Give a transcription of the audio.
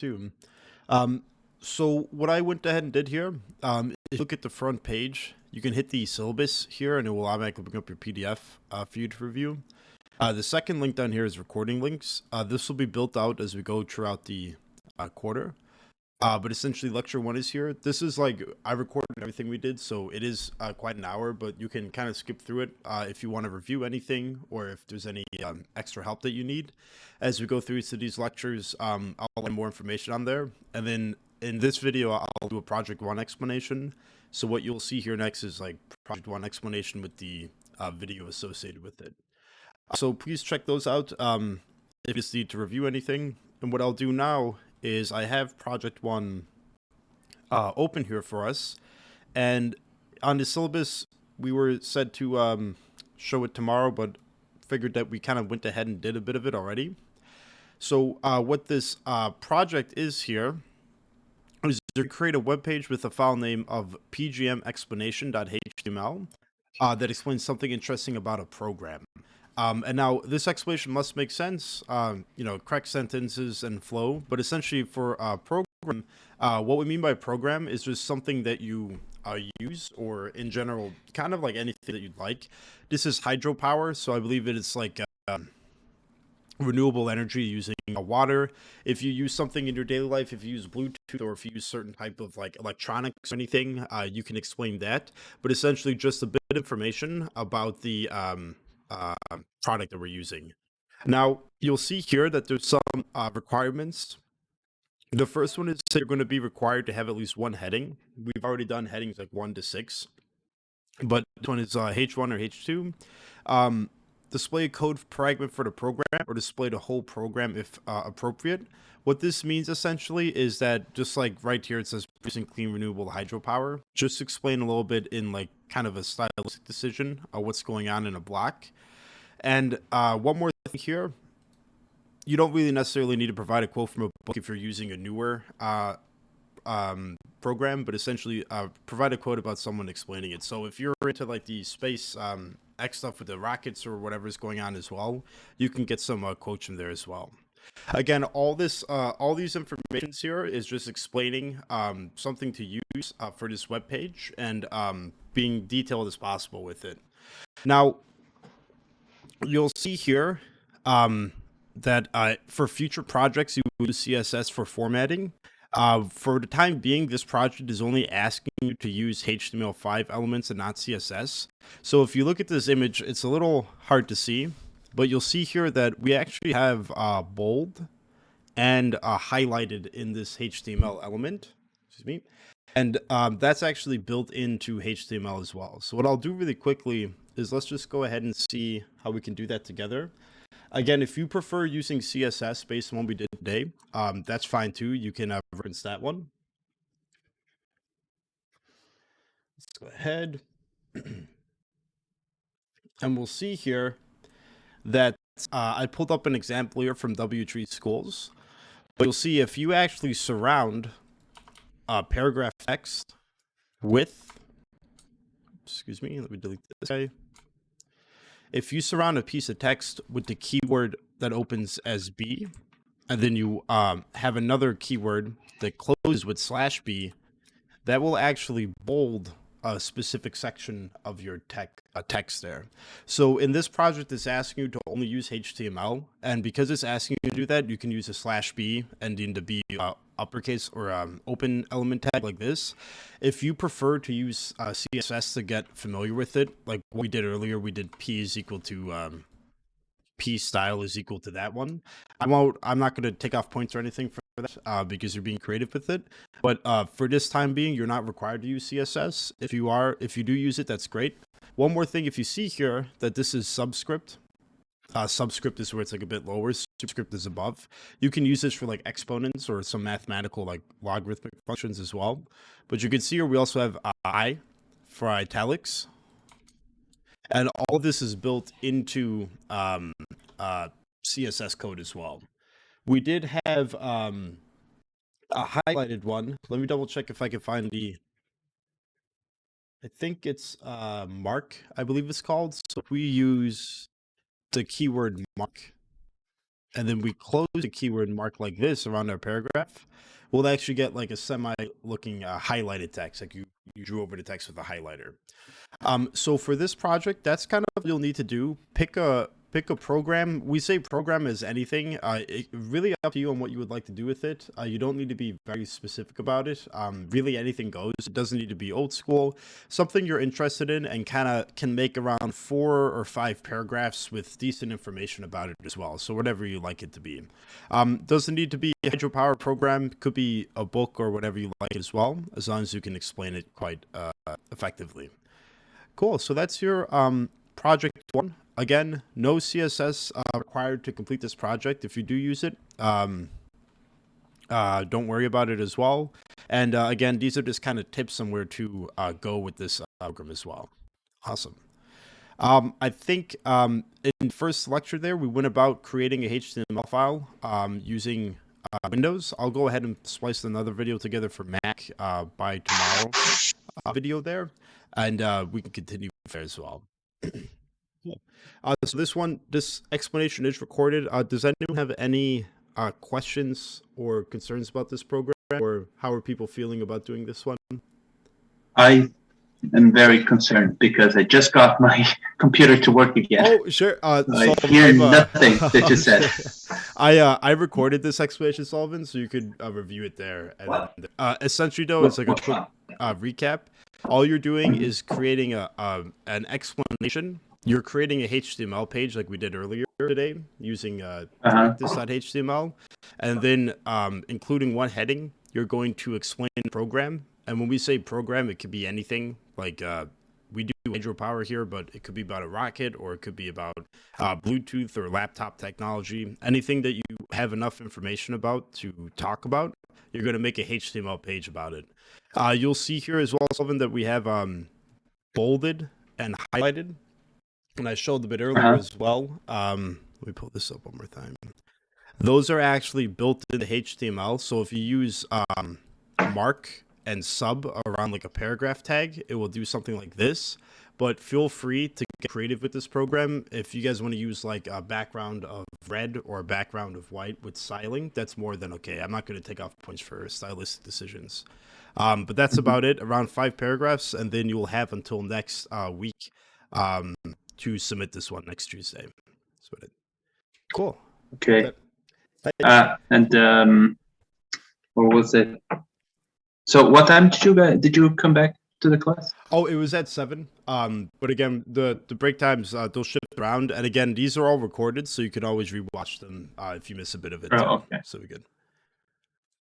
too. Um, so what I went ahead and did here, if you look at the front page, you can hit the syllabus here and it will automatically bring up your PDF for you to review. The second link down here is recording links. This will be built out as we go throughout the quarter. But essentially, lecture one is here. This is like I recorded everything we did, so it is quite an hour. But you can kind of skip through it if you want to review anything or if there's any extra help that you need. As we go through each of these lectures, I'll add more information on there, and then in this video, I'll do a project one explanation. So what you'll see here next is like project one explanation with the video associated with it. So please check those out if you just need to review anything. And what I'll do now is I have project one open here for us. And on the syllabus, we were said to show it tomorrow, but figured that we kind of went ahead and did a bit of it already. So what this project is here is to create a web page with a file name of pgmexplanation.html that explains something interesting about a program. And now this explanation must make sense, correct sentences and flow, but essentially for a program, what we mean by program is just something that you use, or in general, kind of like anything that you'd like. This is hydropower, so I believe it is like renewable energy using water. If you use something in your daily life, if you use Bluetooth or if you use certain type of like electronics or anything, you can explain that. But essentially just a bit of information about the product that we're using. Now, you'll see here that there's some requirements. The first one is you're going to be required to have at least one heading. We've already done headings like 1 to 6, but this one is H1 or H2. Display a code fragment for the program, or display the whole program if appropriate. What this means essentially is that just like right here it says producing clean renewable hydropower, just explain a little bit in like kind of a stylistic decision of what's going on in a block. And one more thing here, you don't really necessarily need to provide a quote from a book if you're using a newer program, but essentially provide a quote about someone explaining it. So if you're into like the space X stuff with the rockets or whatever is going on as well, you can get some quotes from there as well. Again, all these informations here is just explaining something to use for this web page and being detailed as possible with it. Now, you'll see here that for future projects, you use CSS for formatting. For the time being, this project is only asking you to use HTML5 elements and not CSS. So if you look at this image, it's a little hard to see, but you'll see here that we actually have bold and highlighted in this HTML element. Excuse me. And that's actually built into HTML as well. So what I'll do really quickly is let's just go ahead and see how we can do that together. Again, if you prefer using CSS based on what we did today, that's fine too. You can reference that one. Let's go ahead. And we'll see here that I pulled up an example here from W3 Schools. But you'll see if you actually surround paragraph text with, excuse me, let me delete this guy. If you surround a piece of text with the keyword that opens as B, and then you have another keyword that closes with /B, that will actually bold a specific section of your text there. So in this project, it's asking you to only use HTML, and because it's asking you to do that, you can use a /B and in the B uppercase or open element tag like this. If you prefer to use CSS to get familiar with it, like what we did earlier, we did P is equal to P style is equal to that one. I'm not going to take off points or anything for that because you're being creative with it. But for this time being, you're not required to use CSS. If you do use it, that's great. One more thing, if you see here that this is subscript, subscript is where it's like a bit lower. Superscript is above. You can use this for like exponents or some mathematical like logarithmic functions as well. But you can see here we also have I for italics. And all of this is built into CSS code as well. We did have a highlighted one. Let me double check if I can find I think it's mark, I believe it's called. So if we use the keyword mark, and then we close a keyword mark like this around our paragraph, we'll actually get like a semi-looking highlighted text, like you drew over the text with a highlighter. So for this project, that's kind of what you'll need to do. Pick a program. We say program as anything. It really up to you on what you would like to do with it. You don't need to be very specific about it. Really anything goes. It doesn't need to be old school. Something you're interested in and kind of can make around 4 or 5 paragraphs with decent information about it as well. So whatever you like it to be. Doesn't need to be a hydropower program. Could be a book or whatever you like as well, as long as you can explain it quite effectively. Cool. So that's your project 1. Again, no CSS required to complete this project. If you do use it, don't worry about it as well. And again, these are just kind of tips on where to go with this program as well. Awesome. I think in the first lecture there, we went about creating a HTML file using Windows. I'll go ahead and splice another video together for Mac by tomorrow video there, and we can continue there as well. Cool. So this explanation is recorded. Does anyone have any questions or concerns about this program, or how are people feeling about doing this one? I am very concerned because I just got my computer to work again. Oh, sure. I hear nothing that you said. I recorded this explanation, Sullivan, so you could review it there. And essentially, though, it's like a quick recap. All you're doing is creating an explanation. You're creating a HTML page like we did earlier today using this.html, and then including one heading, you're going to explain the program. And when we say program, it could be anything. Like we do hydropower here, but it could be about a rocket, or it could be about Bluetooth or laptop technology. Anything that you have enough information about to talk about, you're going to make a HTML page about it. You'll see here as well, Sullivan, that we have bolded and highlighted. And I showed a bit earlier as well. Let me pull this up one more time. Those are actually built into HTML. So if you use mark and sub around like a paragraph tag, it will do something like this. But feel free to get creative with this program. If you guys want to use like a background of red or a background of white with styling, that's more than okay. I'm not going to take off points for stylistic decisions. But that's about it, around 5 paragraphs. And then you will have until next week to submit this one next Tuesday. That's what it. Cool. Okay. And what was it? So what time did you come back to the class? Oh, it was at 7. But again, the break times they'll shift around, and again, these are all recorded, so you can always rewatch them if you miss a bit of it. Oh, okay. So we good.